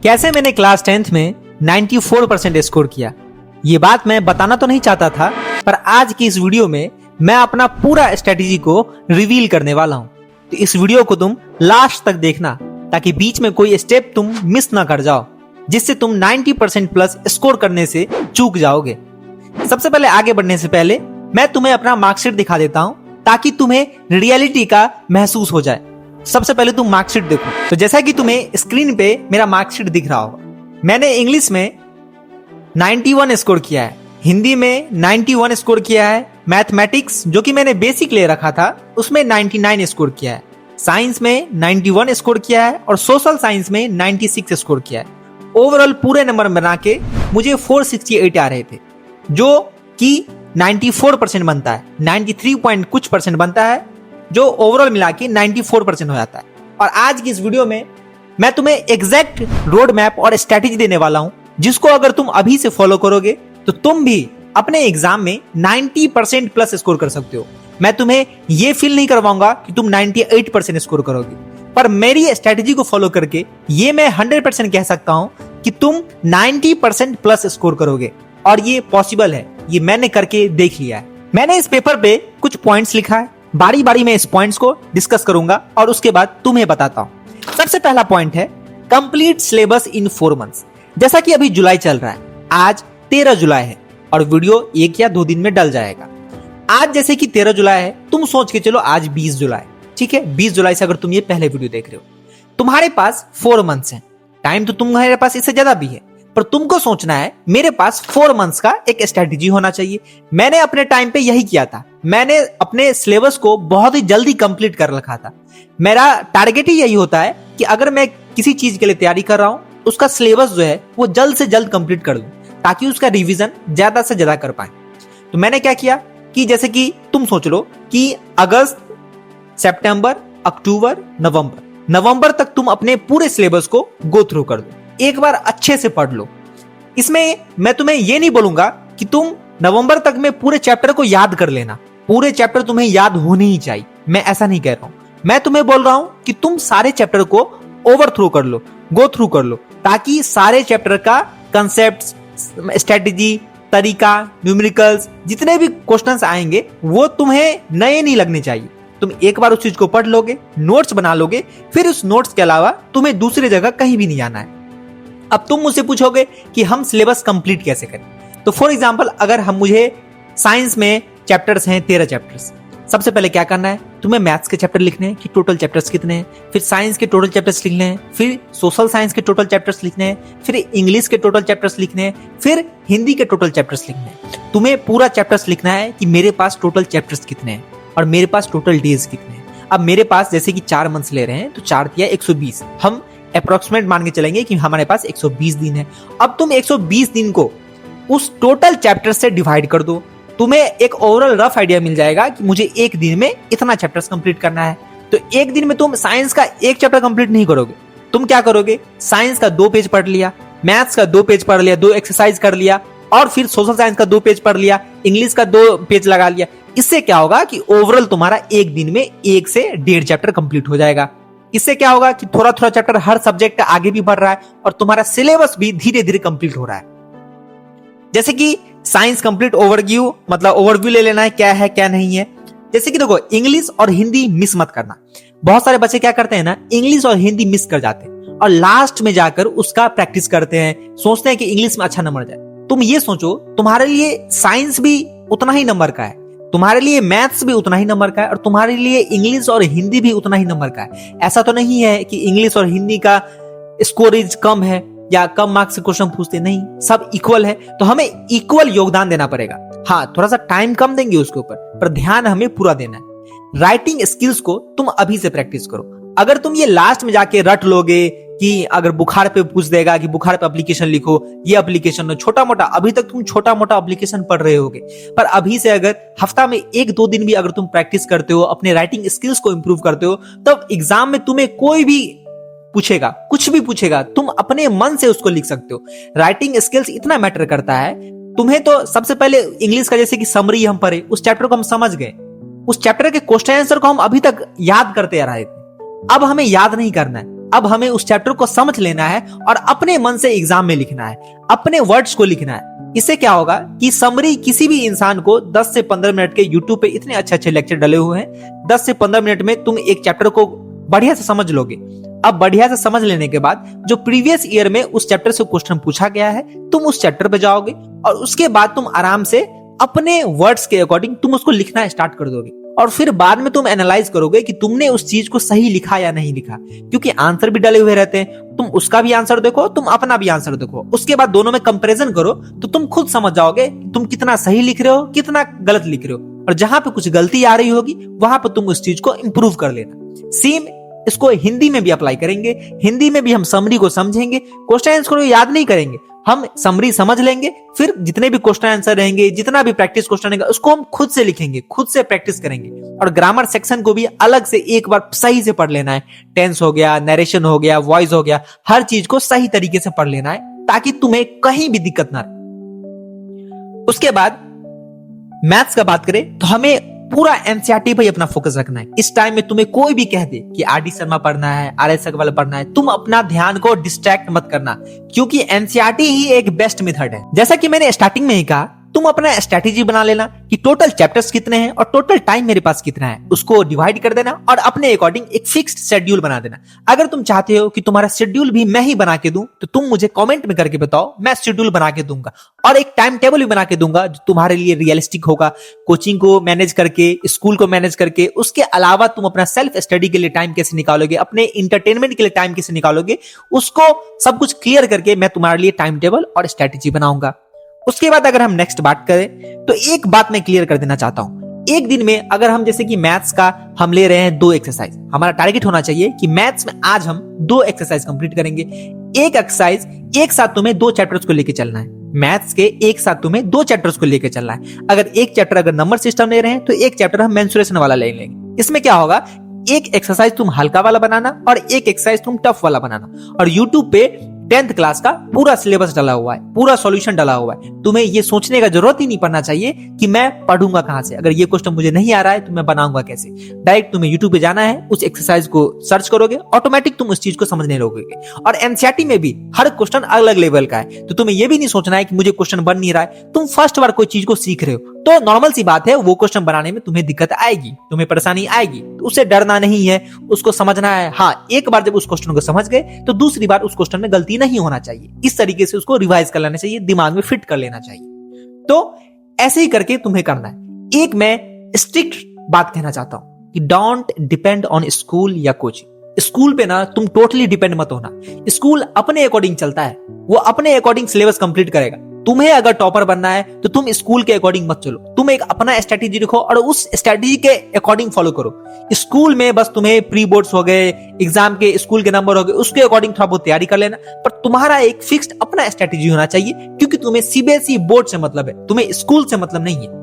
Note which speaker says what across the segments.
Speaker 1: कैसे मैंने class 10th में 94% स्कोर किया, ये बात मैं बताना तो नहीं चाहता था, पर आज की इस वीडियो में मैं अपना पूरा स्ट्रेटेजी को रिवील करने वाला हूं। तो इस वीडियो को तुम लास्ट तक देखना ताकि बीच में कोई स्टेप तुम मिस ना कर जाओ, जिससे तुम 90% प्लस स्कोर करने से चूक जाओगे। सबसे पहले आगे बढ़ने से पहले मैं तुम्हें अपना मार्कशीट दिखा देता हूं ताकि तुम्हें रियलिटी का महसूस हो जाए। सबसे पहले तुम मार्कशीट देखो। तो जैसा कि तुम्हें स्क्रीन पे मेरा मार्कशीट दिख रहा होगा, मैंने इंग्लिश में 91 स्कोर किया है, हिंदी में 91 स्कोर किया है, मैथमेटिक्स जो कि मैंने बेसिक ले रखा था उसमें 99 स्कोर किया है, साइंस में 91 स्कोर किया है और सोशल साइंस में 96 स्कोर किया है। ओवरऑल पूरे नंबर बना के मुझे 468 आ रहे थे, जो कि 94% बनता है, 93 पॉइंट कुछ परसेंट बनता है, जो ओवरऑल मिला के 94% हो जाता है। और आज की इस वीडियो में मैं तुम्हें एग्जैक्ट रोड मैप और स्ट्रेटेजी देने वाला हूं, जिसको अगर तुम अभी से फॉलो करोगे तो तुम भी अपने एग्जाम में 90% प्लस स्कोर कर सकते हो। मैं तुम्हें यह फील नहीं करवाऊंगा कि तुम 98% स्कोर करोगे, पर मेरी स्ट्रेटेजी को फॉलो करके ये मैं 100% कह सकता हूं कि तुम 90% प्लस स्कोर करोगे, और ये पॉसिबल है, ये मैंने करके देख लिया है। मैंने इस पेपर पे कुछ पॉइंट्स लिखा है, बारी बारी में इस पॉइंट्स को डिस्कस करूंगा और उसके बाद तुम्हें बताता हूं। सबसे पहला पॉइंट है कंप्लीट सिलेबस इन 4 मंथ्स। जैसा कि अभी जुलाई चल रहा है, आज 13 जुलाई है और वीडियो 1 या 2 दिन में डल जाएगा। आज जैसे कि 13 जुलाई है, तुम सोच के चलो आज 20 जुलाई, ठीक है। 20 जुलाई से अगर तुम ये पहले वीडियो देख रहे हो, तुम्हारे पास 4 मंथ्स है। टाइम तो तुम्हारे पास इससे ज्यादा भी है, पर तुमको सोचना है मेरे पास 4 मंथ्स का एक स्ट्रेटेजी होना चाहिए। मैंने अपने टाइम पे यही किया था, मैंने अपने सिलेबस को बहुत ही जल्दी कंप्लीट कर रखा था। मेरा टारगेट ही यही होता है कि अगर मैं किसी चीज के लिए तैयारी कर रहा हूं, उसका सिलेबस जो है वो जल्द से जल्द कंप्लीट कर दूं, ताकि उसका रिवीजन ज्यादा से ज्यादा कर पाए। तो मैंने क्या किया कि जैसे कि तुम सोच लो कि अगस्त, सितंबर, अक्टूबर, नवंबर तक तुम अपने पूरे सिलेबस को गो थ्रू कर दो, एक बार अच्छे से पढ़ लो। इसमें मैं तुम्हें यह नहीं बोलूंगा कि तुम नवंबर तक में पूरे चैप्टर को याद कर लेना, पूरे चैप्टर तुम्हें याद होने ही चाहिए, मैं ऐसा नहीं कह रहा हूं। मैं तुम्हें बोल रहा हूं कि तुम सारे चैप्टर को ओवर थ्रू कर लो, गो थ्रू कर लो, ताकि सारे चैप्टर का कंसेप्ट, स्ट्रेटेजी, तरीका, न्यूमेरिकल्स, जितने भी क्वेश्चंस आएंगे वो तुम्हें नए नहीं लगने चाहिए। तुम एक बार उस चीज को पढ़ लोगे, नोट्स बना लोगे, फिर उस नोट्स के अलावा तुम्हें दूसरी जगह कहीं भी नहीं आना है। अब तुम मुझसे पूछोगे कि हम सिलेबस कंप्लीट कैसे करें। तो फॉर एग्जांपल, अगर मुझे साइंस में चैप्टर्स हैं 13 चैप्टर्स, सबसे पहले क्या करना है, तुम्हें मैथ्स के चैप्टर लिखने हैं कि टोटल चैप्टर्स कितने हैं, फिर साइंस के टोटल चैप्टर्स लिखने हैं, फिर सोशल साइंस के टोटल चैप्टर्स लिखने हैं, फिर इंग्लिश के टोटल चैप्टर्स लिखने हैं, फिर हिंदी के टोटल चैप्टर्स लिखने हैं। तुम्हें पूरा चैप्टर्स लिखना है कि मेरे पास टोटल चैप्टर्स कितने हैं और मेरे पास टोटल डेज कितने हैं। अब मेरे पास जैसे कि 4 मंथ्स ले रहे हैं, तो 4 दिया 120, हम अप्रोक्सीमेट मान के चलेंगे कि हमारे पास 120 दिन है। अब तुम 120 दिन को उस टोटल चैप्टर से डिवाइड कर दो, तुम्हें एक ओवरऑल रफ आइडिया मिल जाएगा कि मुझे एक दिन में इतना चैप्टर्स कंप्लीट करना है। तो एक दिन में तुम साइंस का एक चैप्टर कंप्लीट नहीं करोगे, तुम क्या करोगे, साइंस का 2 पेज पढ़ लिया, मैथ्स का 2 पेज पढ़ लिया, 2 एक्सरसाइज कर लिया, और फिर सोशल साइंस का 2 पेज पढ़ लिया, इंग्लिश का 2 पेज लगा लिया। इससे क्या होगा कि ओवरऑल तुम्हारा एक दिन में 1 से 1.5 चैप्टर कंप्लीट हो जाएगा। इससे क्या होगा कि थोड़ा थोड़ा चैप्टर हर सब्जेक्ट आगे भी बढ़ रहा है और तुम्हारा सिलेबस भी धीरे धीरे कंप्लीट हो रहा है। जैसे कि साइंस कंप्लीट ओवरव्यू, मतलब ओवरव्यू ले लेना है क्या है क्या नहीं है। जैसे कि देखो, इंग्लिश और हिंदी मिस मत करना। बहुत सारे बच्चे क्या करते हैं ना, इंग्लिश और हिंदी मिस कर जाते हैं और लास्ट में जाकर उसका प्रैक्टिस करते हैं, सोचते हैं कि इंग्लिश में अच्छा नंबर जाए। तुम ये सोचो, तुम्हारे लिए साइंस भी उतना ही नंबर का है, तुम्हारे लिए मैथ्स भी उतना ही नंबर का है, और तुम्हारे लिए इंग्लिश और हिंदी भी उतना ही नंबर का है। ऐसा तो नहीं है कि इंग्लिश और हिंदी का स्कोरेज कम है या कम मार्क्स से क्वेश्चन पूछते, नहीं, सब इक्वल है। तो हमें इक्वल योगदान देना पड़ेगा। हाँ, थोड़ा सा टाइम कम देंगे उसके ऊपर, पर ध्यान हमें पूरा देना है। राइटिंग स्किल्स को तुम अभी से प्रैक्टिस करो। अगर तुम ये लास्ट में जाके रट लोगे कि अगर बुखार पे पूछ देगा कि बुखार पे एप्लीकेशन लिखो, ये एप्लीकेशन छोटा मोटा, अभी तक तुम छोटा मोटा एप्लीकेशन पढ़ रहे होगे, पर अभी से अगर हफ्ता में 1-2 दिन भी अगर तुम प्रैक्टिस करते हो, अपने राइटिंग स्किल्स को इंप्रूव करते हो, तब एग्जाम में तुम्हें कोई भी पूछेगा, कुछ भी पूछेगा, तुम अपने मन से उसको लिख सकते हो। राइटिंग स्किल्स इतना मैटर करता है। तुम्हें तो सबसे पहले इंग्लिश का जैसे कि समरी हम पढ़े, उस चैप्टर को हम समझ गए, उस चैप्टर के क्वेश्चन आंसर को हम अभी तक याद करते आ रहे थे। अब हमें याद नहीं करना है, अब हमें उस चैप्टर को समझ लेना है और अपने मन से एग्जाम में लिखना है, अपने वर्ड्स को लिखना है। इससे क्या होगा कि समरी किसी भी इंसान को 10 से 15 मिनट के यूट्यूब पे इतने अच्छे अच्छे लेक्चर डले हुए हैं, 10 से 15 मिनट में तुम एक चैप्टर को बढ़िया से समझ लोगे। अब बढ़िया से समझ लेने के बाद जो प्रीवियस ईयर में उस चैप्टर से क्वेश्चन पूछा गया है, तुम उस चैप्टर पे जाओगे और उसके बाद तुम आराम से अपने वर्ड्स के अकॉर्डिंग तुम उसको लिखना स्टार्ट कर दोगे। और फिर बाद में तुम एनालाइज करोगे कि तुमने उस चीज को सही लिखा या नहीं लिखा, क्योंकि आंसर भी डले हुए रहते हैं। तुम उसका भी आंसर देखो, तुम अपना भी आंसर देखो, उसके बाद दोनों में कंपैरिजन करो तो तुम खुद समझ जाओगे तुम कितना सही लिख रहे हो, कितना गलत लिख रहे हो। और जहां पे कुछ गलती आ रही होगी वहां पर तुम उस चीज को इंप्रूव कर लेना। सेम इसको हिंदी में भी अप्लाई करेंगे। हिंदी में भी हम समरी को समझेंगे, क्वेश्चन आंसर को याद नहीं करेंगे, हम समरी समझ लेंगे। फिर जितने भी क्वेश्चन आंसर रहेंगे, जितना भी प्रैक्टिस क्वेश्चन रहेगा, उसको हम खुद से लिखेंगे, खुद से प्रैक्टिस करेंगे। और ग्रामर सेक्शन को भी अलग से एक बार सही से पढ़ लेना है। टेंस हो गया, नरेशन हो गया, वॉइस हो गया, हर चीज को सही तरीके से पढ़ लेना है ताकि तुम्हें कहीं भी दिक्कत ना रहे। उसके बाद मैथ्स का बात करें तो हमें पूरा एनसीईआरटी पे अपना फोकस रखना है। इस टाइम में तुम्हें कोई भी कह दे कि आर डी शर्मा पढ़ना है, आर एस अग्रवाल पढ़ना है, तुम अपना ध्यान को डिस्ट्रैक्ट मत करना, क्योंकि एनसीईआरटी ही एक बेस्ट मेथड है। जैसा कि मैंने स्टार्टिंग में ही कहा, तुम अपना स्ट्रेटेजी बना लेना कि टोटल चैप्टर्स कितने हैं और टोटल टाइम मेरे पास कितना है, उसको डिवाइड कर देना और अपने अकॉर्डिंग एक फिक्स्ड शेड्यूल बना देना। अगर तुम चाहते हो कि तुम्हारा शेड्यूल भी मैं ही बना के दूं तो तुम मुझे कमेंट में करके बताओ, मैं शेड्यूल बना के दूंगा और एक टाइम टेबल भी बना के दूंगा जो तुम्हारे लिए रियलिस्टिक होगा। कोचिंग को मैनेज करके, स्कूल को मैनेज करके, उसके अलावा तुम अपना सेल्फ स्टडी के लिए टाइम कैसे निकालोगे, अपने इंटरटेनमेंट के लिए टाइम कैसे निकालोगे, उसको सब कुछ क्लियर करके मैं तुम्हारे लिए टाइम टेबल और स्ट्रेटेजी बनाऊंगा। उसके बाद अगर हम नेक्स्ट बात करें तो एक बात मैं क्लियर कर देना चाहता हूं। एक दिन में अगर हम जैसे कि मैथ्स का हम ले रहे हैं 2 एक्सरसाइज, हमारा टारगेट होना चाहिए कि मैथ्स में आज हम 2 एक्सरसाइज कंप्लीट करेंगे। एक एक्सरसाइज एक साथ तुम्हें 2 चैप्टर्स को लेकर चलना है। मैथ्स के एक साथ तुम्हें 2 चैप्टर्स को लेकर चलना है। अगर एक चैप्टर अगर नंबर सिस्टम ले रहे हैं तो एक चैप्टर हम मेंसुरेशन वाला ले लेंगे। इसमें क्या होगा, एक एक्सरसाइज तुम हल्का वाला बनाना और एक एक्सरसाइज तुम टफ वाला बनाना। और यूट्यूब पे 10th क्लास का पूरा सिलेबस डाला हुआ है, पूरा सॉल्यूशन डाला हुआ है। तुम्हें ये सोचने का जरूरत ही नहीं पड़ना चाहिए कि मैं पढ़ूंगा कहां से, अगर ये क्वेश्चन मुझे नहीं आ रहा है तो मैं बनाऊंगा कैसे। डायरेक्ट तुम्हें यूट्यूब पे जाना है, उस एक्सरसाइज को सर्च करोगे, ऑटोमेटिक तुम उस चीज को समझने लगोगे। और एनसीईआरटी में भी हर क्वेश्चन अलग लेवल का है, तो तुम्हें ये भी नहीं सोचना है कि मुझे क्वेश्चन बन नहीं रहा है। तुम फर्स्ट बार कोई चीज को सीख रहे हो तो नॉर्मल सी बात है, वो क्वेश्चन बनाने में तुम्हें दिक्कत आएगी, तुम्हें परेशानी आएगी, तो उससे डरना नहीं है, उसको समझना है। हाँ, एक बार जब उस क्वेश्चन को समझ गए तो दूसरी बार उस क्वेश्चन में गलती नहीं होना चाहिए। इस तरीके से उसको रिवाइज कर लेना चाहिए, दिमाग में फिट कर लेना चाहिए। तो ऐसे ही करके तुम्हें करना है। एक मैं स्ट्रिक्ट बात कहना चाहता हूं कि डोंट डिपेंड ऑन स्कूल या कोचिंग। स्कूल पे ना तुम टोटली डिपेंड मत होना। स्कूल अपने अकॉर्डिंग चलता है, वो अपने अकॉर्डिंग सिलेबस कंप्लीट करेगा। तुम्हें अगर टॉपर बनना है तो तुम स्कूल के अकॉर्डिंग मत चलो, तुम एक अपना स्ट्रेटेजी रखो और उस स्ट्रेटेजी के अकॉर्डिंग फॉलो करो। स्कूल में बस तुम्हें प्री बोर्ड्स हो गए, एग्जाम के स्कूल के नंबर हो गए, उसके अकॉर्डिंग थोड़ा बहुत तैयारी कर लेना, पर तुम्हारा एक फिक्स्ड अपना स्ट्रेटेजी होना चाहिए, क्योंकि तुम्हें सीबीएसई बोर्ड से मतलब है, तुम्हें स्कूल से मतलब नहीं है।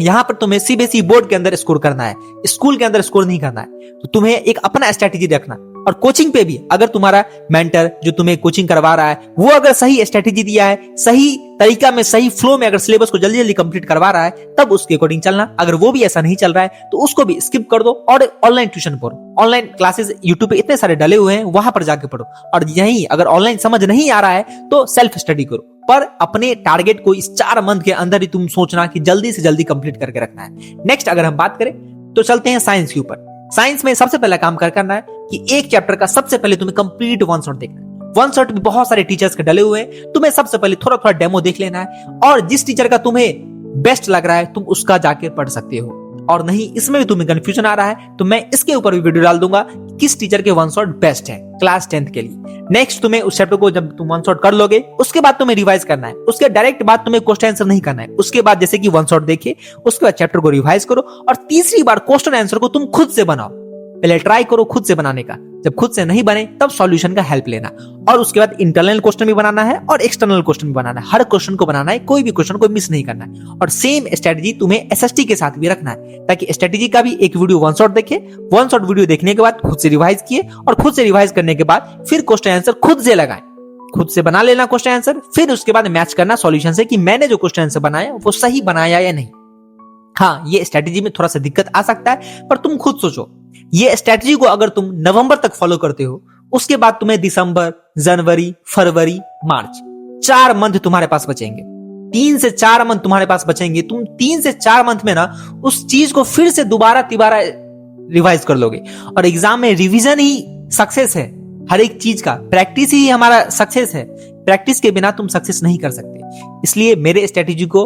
Speaker 1: यहां पर तुम्हें सीबीएसई बोर्ड के अंदर स्कोर करना है, स्कूल के अंदर स्कोर नहीं करना है। तो तुम्हें एक अपना स्ट्रेटेजी रखना। और कोचिंग पे भी अगर तुम्हारा मेंटर जो तुम्हें कोचिंग करवा रहा है वो अगर सही स्ट्रेटेजी दिया है, सही तरीका में, सही फ्लो में अगर सिलेबस को जल्दी जल्दी कंप्लीट करवा रहा है, तब उसके अकॉर्डिंग चलना। अगर वो भी ऐसा नहीं चल रहा है तो उसको भी स्किप कर दो और ऑनलाइन ट्यूशन पढ़ो। ऑनलाइन क्लासेस यूट्यूब पे इतने सारे डले हुए हैं, वहां पर जाके पढ़ो। और यही अगर ऑनलाइन समझ नहीं आ रहा है तो सेल्फ स्टडी करो, पर अपने टारगेट को इस 4 मंथ के अंदर ही तुम सोचना कि जल्दी से जल्दी कंप्लीट करके रखना है। नेक्स्ट अगर हम बात करें तो चलते हैं साइंस के ऊपर। साइंस में सबसे पहला काम करना है कि एक चैप्टर का सबसे पहले तुम्हें कंप्लीट वन शॉट देखना है। वन शॉट में बहुत सारे टीचर्स के डले हुए हैं, तुम्हें सबसे पहले थोड़ा थोड़ा डेमो देख लेना है और जिस टीचर का तुम्हें बेस्ट लग रहा है तुम उसका जाके पढ़ सकते हो। और नहीं इसमें भी तुम्हें कंफ्यूजन आ रहा है तो मैं इसके ऊपर भी वीडियो डाल दूंगा किस टीचर के वन शॉट बेस्ट है क्लास 10th के लिए। नेक्स्ट तुम्हें उस चैप्टर को जब तुम वन शॉट कर लोगे उसके बाद तुम्हें रिवाइज करना है, उसके डायरेक्ट बाद तुम्हें क्वेश्चन आंसर नहीं करना है। उसके बाद जैसे कि वन शॉट देखे उसके बाद चैप्टर को रिवाइज करो और तीसरी बार क्वेश्चन आंसर को तुम खुद से बनाओ। पहले ट्राई करो खुद से बनाने का, जब खुद से नहीं बने तब सॉल्यूशन का हेल्प लेना। और उसके बाद इंटरनल क्वेश्चन भी बनाना है और एक्सटर्नल क्वेश्चन भी बनाना है। हर क्वेश्चन को बनाना है, कोई भी क्वेश्चन को मिस नहीं करना है। और सेम स्ट्रेटजी तुम्हें एसएसटी के साथ भी रखना है, ताकि स्ट्रेटजी का भी एक वीडियो वन शॉट देखे, वन शॉट वीडियो देखने के बाद खुद से रिवाइज किए और खुद से रिवाइज करने के बाद फिर क्वेश्चन आंसर खुद से लगाएं, खुद से बना लेना क्वेश्चन आंसर। फिर उसके बाद मैच करना सॉल्यूशन से कि मैंने जो क्वेश्चन आंसर बनाया वो सही बनाया या नहीं। हाँ, ये स्ट्रेटजी में थोड़ा सा दिक्कत आ सकता है पर तुम खुद सोचो, ये स्ट्रेटजी को अगर तुम नवंबर तक फॉलो करते हो, उसके बाद तुम्हें दिसंबर, जनवरी, फरवरी, मार्च 4 मंथ तुम्हारे पास बचेंगे। 3 से 4 मंथ तुम्हारे पास बचेंगे। तुम 3 से 4 मंथ में ना उस चीज को फिर से दोबारा तिबारा रिवाइज कर लोगे। और एग्जाम में रिवीजन ही सक्सेस है। हर एक चीज का प्रैक्टिस ही हमारा सक्सेस है। प्रैक्टिस के बिना तुम सक्सेस नहीं कर सकते। इसलिए मेरे स्ट्रेटेजी को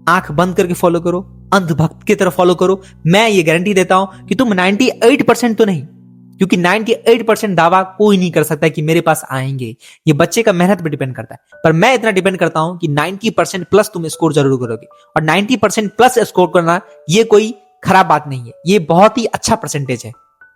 Speaker 1: आंख बंद करके फॉलो करो, अंधभक्त की तरह फॉलो करो। मैं ये गारंटी देता हूं कि तुम 98% तो नहीं, क्योंकि 98% दावा कोई नहीं कर सकता कि मेरे पास आएंगे। ये बच्चे का मेहनत पे डिपेंड करता है। पर मैं इतना डिपेंड करता हूं कि 90% प्लस तुम स्कोर जरूर करोगे। और 90% प्लस स्कोर करना ये कोई खराब बात नहीं है, ये बहुत ही अच्छा परसेंटेज है।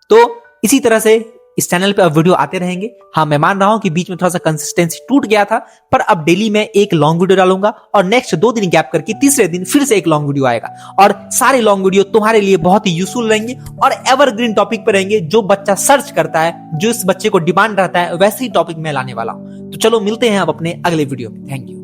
Speaker 1: तो इसी तरह से इस चैनल पे अब वीडियो आते रहेंगे। हाँ, मैं मान रहा हूं कि बीच में थोड़ा सा कंसिस्टेंसी टूट गया था, पर अब डेली मैं एक लॉन्ग वीडियो डालूंगा और नेक्स्ट 2 दिन गैप करके तीसरे दिन फिर से एक लॉन्ग वीडियो आएगा। और सारे लॉन्ग वीडियो तुम्हारे लिए बहुत ही यूजफुल रहेंगे और एवरग्रीन टॉपिक पर रहेंगे। जो बच्चा सर्च करता है, जो इस बच्चे को डिमांड रहता है, वैसे ही टॉपिक मैं लाने वाला हूं। तो चलो मिलते हैं अब अपने अगले वीडियो में। Thank you.